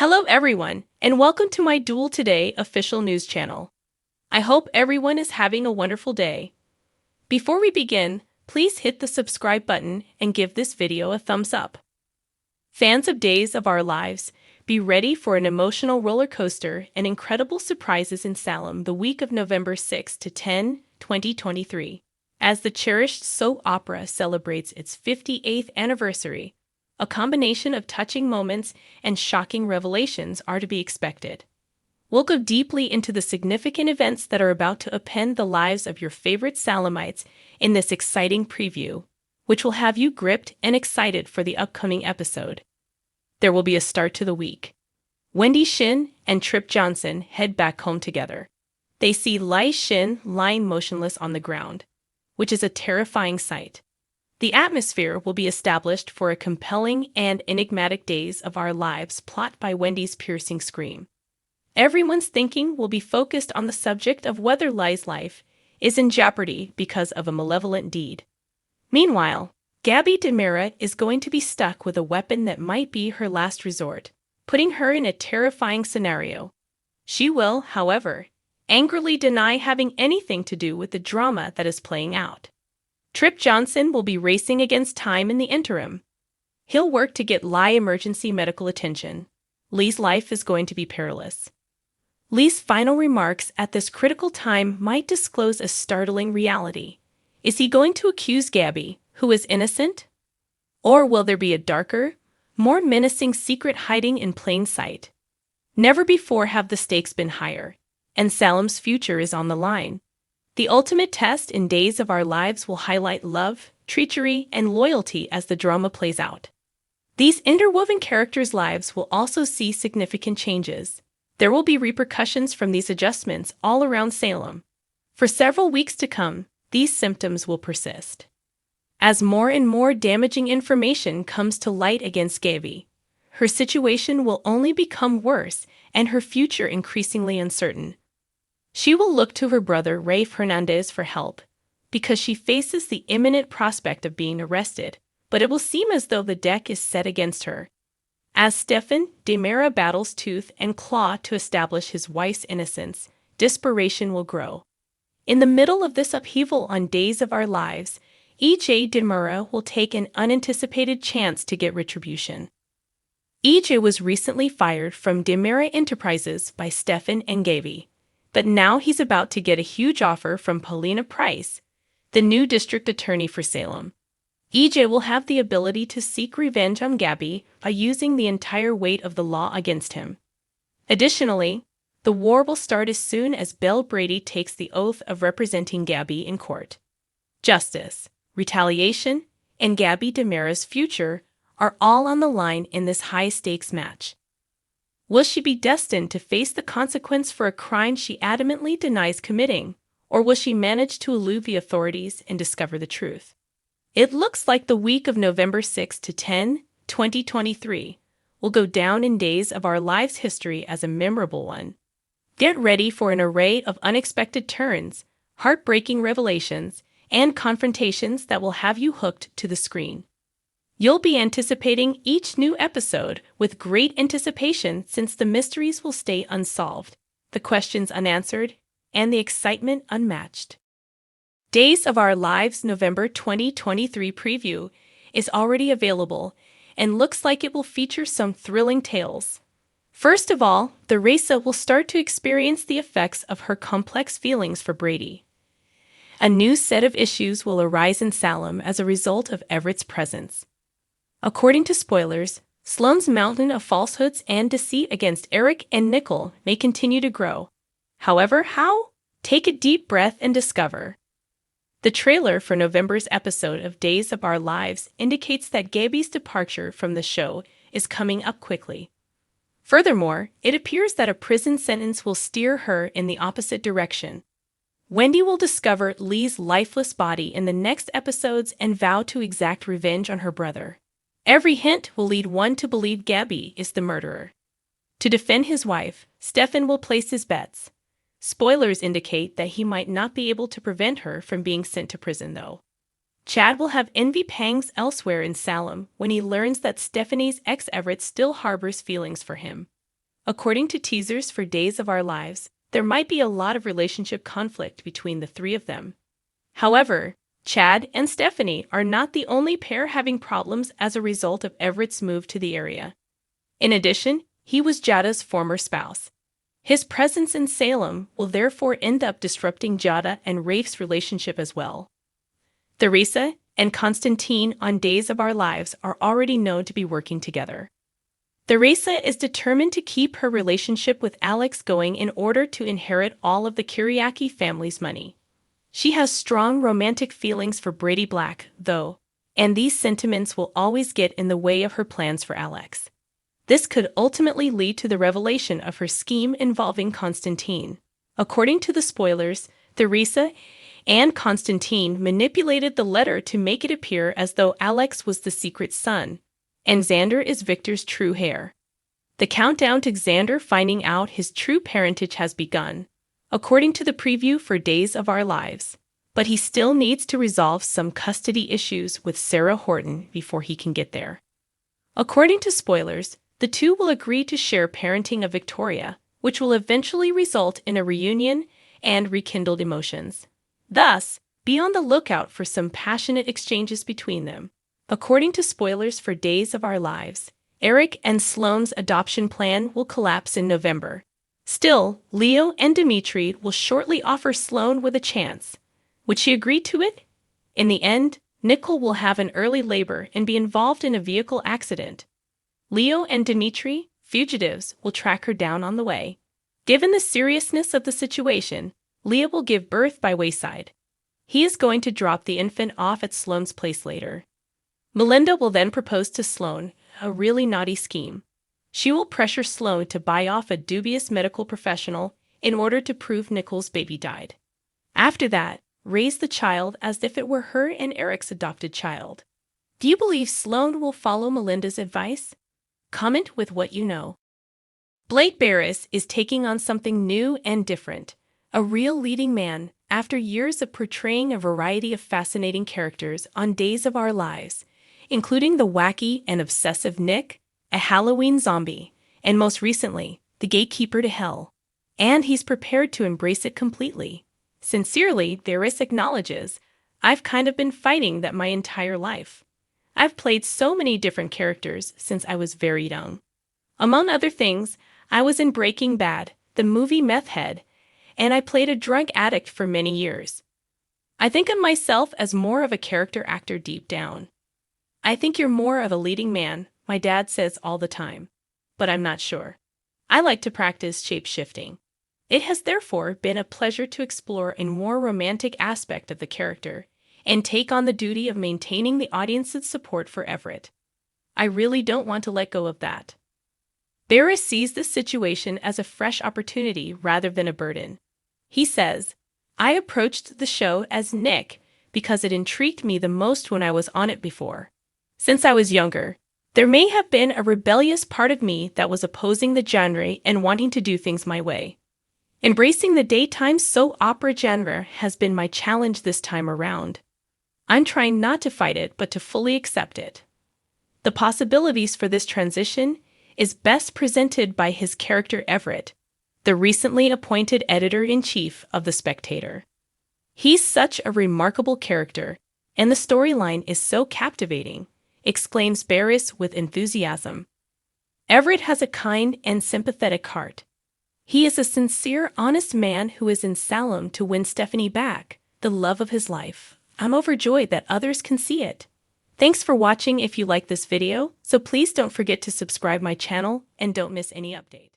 Hello everyone, and welcome to my Duel Today official news channel. I hope everyone is having a wonderful day. Before we begin, please hit the subscribe button and give this video a thumbs up. Fans of Days of Our Lives, be ready for an emotional roller coaster and incredible surprises in Salem the week of November 6 to 10, 2023, as the cherished soap opera celebrates its 58th anniversary. A combination of touching moments and shocking revelations are to be expected. We'll go deeply into the significant events that are about to upend the lives of your favorite Salemites in this exciting preview, which will have you gripped and excited for the upcoming episode. There will be a start to the week. Wendy Shin and Trip Johnson head back home together. They see Lai Shin lying motionless on the ground, which is a terrifying sight. The atmosphere will be established for a compelling and enigmatic Days of Our Lives plot by Wendy's piercing scream. Everyone's thinking will be focused on the subject of whether Lai's life is in jeopardy because of a malevolent deed. Meanwhile, Gabby DiMera is going to be stuck with a weapon that might be her last resort, putting her in a terrifying scenario. She will, however, angrily deny having anything to do with the drama that is playing out. Trip Johnson will be racing against time in the interim. He'll work to get Lai emergency medical attention. Lee's life is going to be perilous. Lee's final remarks at this critical time might disclose a startling reality. Is he going to accuse Gabby, who is innocent? Or will there be a darker, more menacing secret hiding in plain sight? Never before have the stakes been higher, and Salem's future is on the line. The ultimate test in Days of Our Lives will highlight love, treachery, and loyalty as the drama plays out. These interwoven characters' lives will also see significant changes. There will be repercussions from these adjustments all around Salem. For several weeks to come, these symptoms will persist. As more and more damaging information comes to light against Gabby, her situation will only become worse and her future increasingly uncertain. She will look to her brother Rafe Hernandez for help, because she faces the imminent prospect of being arrested, but it will seem as though the deck is set against her. As Stefan DiMera battles tooth and claw to establish his wife's innocence, desperation will grow. In the middle of this upheaval on Days of Our Lives, EJ DiMera will take an unanticipated chance to get retribution. EJ was recently fired from DiMera Enterprises by Stefan and Gabby. But now he's about to get a huge offer from Paulina Price, the new district attorney for Salem. EJ will have the ability to seek revenge on Gabby by using the entire weight of the law against him. Additionally, the war will start as soon as Belle Brady takes the oath of representing Gabby in court. Justice, retaliation, and Gabby DiMera's future are all on the line in this high-stakes match. Will she be destined to face the consequence for a crime she adamantly denies committing, or will she manage to elude the authorities and discover the truth? It looks like the week of November 6 to 10, 2023, will go down in Days of Our Lives history as a memorable one. Get ready for an array of unexpected turns, heartbreaking revelations, and confrontations that will have you hooked to the screen. You'll be anticipating each new episode with great anticipation since the mysteries will stay unsolved, the questions unanswered, and the excitement unmatched. Days of Our Lives November 2023 preview is already available and looks like it will feature some thrilling tales. First of all, the Raisa will start to experience the effects of her complex feelings for Brady. A new set of issues will arise in Salem as a result of Everett's presence. According to spoilers, Sloane's mountain of falsehoods and deceit against Eric and Nicole may continue to grow. However, how? Take a deep breath and discover. The trailer for November's episode of Days of Our Lives indicates that Gabby's departure from the show is coming up quickly. Furthermore, it appears that a prison sentence will steer her in the opposite direction. Wendy will discover Lee's lifeless body in the next episodes and vow to exact revenge on her brother. Every hint will lead one to believe Gabby is the murderer. To defend his wife, Stefan will place his bets. Spoilers indicate that he might not be able to prevent her from being sent to prison, though. Chad will have envy pangs elsewhere in Salem when he learns that Stephanie's ex Everett still harbors feelings for him. According to teasers for Days of Our Lives, there might be a lot of relationship conflict between the three of them. However, Chad and Stephanie are not the only pair having problems as a result of Everett's move to the area. In addition, he was Jada's former spouse. His presence in Salem will therefore end up disrupting Jada and Rafe's relationship as well. Theresa and Constantine on Days of Our Lives are already known to be working together. Theresa is determined to keep her relationship with Alex going in order to inherit all of the Kyriaki family's money. She has strong romantic feelings for Brady Black, though, and these sentiments will always get in the way of her plans for Alex. This could ultimately lead to the revelation of her scheme involving Constantine. According to the spoilers, Theresa and Constantine manipulated the letter to make it appear as though Alex was the secret son, and Xander is Victor's true heir. The countdown to Xander finding out his true parentage has begun, according to the preview for Days of Our Lives. But he still needs to resolve some custody issues with Sarah Horton before he can get there. According to spoilers, the two will agree to share parenting of Victoria, which will eventually result in a reunion and rekindled emotions. Thus, be on the lookout for some passionate exchanges between them. According to spoilers for Days of Our Lives, Eric and Sloane's adoption plan will collapse in November. Still, Leo and Dimitri will shortly offer Sloane with a chance. Would she agree to it? In the end, Nicole will have an early labor and be involved in a vehicle accident. Leo and Dimitri, fugitives, will track her down on the way. Given the seriousness of the situation, Leo will give birth by wayside. He is going to drop the infant off at Sloane's place later. Melinda will then propose to Sloane, a really naughty scheme. She will pressure Sloane to buy off a dubious medical professional in order to prove Nicole's baby died. After that, raise the child as if it were her and Eric's adopted child. Do you believe Sloane will follow Melinda's advice? Comment with what you know. Blake Barris is taking on something new and different, a real leading man, after years of portraying a variety of fascinating characters on Days of Our Lives, including the wacky and obsessive Nick, a Halloween zombie, and most recently, the gatekeeper to hell. And he's prepared to embrace it completely. Sincerely, Barris acknowledges, "I've kind of been fighting that my entire life. I've played so many different characters since I was very young. Among other things, I was in Breaking Bad, the movie Meth Head, and I played a drug addict for many years. I think of myself as more of a character actor deep down. I think you're more of a leading man, my dad says all the time. But I'm not sure. I like to practice shape-shifting. It has therefore been a pleasure to explore a more romantic aspect of the character and take on the duty of maintaining the audience's support for Everett. I really don't want to let go of that." Barris sees this situation as a fresh opportunity rather than a burden. He says, "I approached the show as Nick because it intrigued me the most when I was on it before. Since I was younger, there may have been a rebellious part of me that was opposing the genre and wanting to do things my way. Embracing the daytime soap opera genre has been my challenge this time around. I'm trying not to fight it, but to fully accept it." The possibilities for this transition is best presented by his character Everett, the recently appointed editor-in-chief of The Spectator. "He's such a remarkable character, and the storyline is so captivating," exclaims Barris with enthusiasm. Everett has a kind and sympathetic heart. He is a sincere, honest man who is in Salem to win Stephanie back, the love of his life. I'm overjoyed that others can see it. Thanks for watching. If you like this video, so please don't forget to subscribe my channel and don't miss any updates.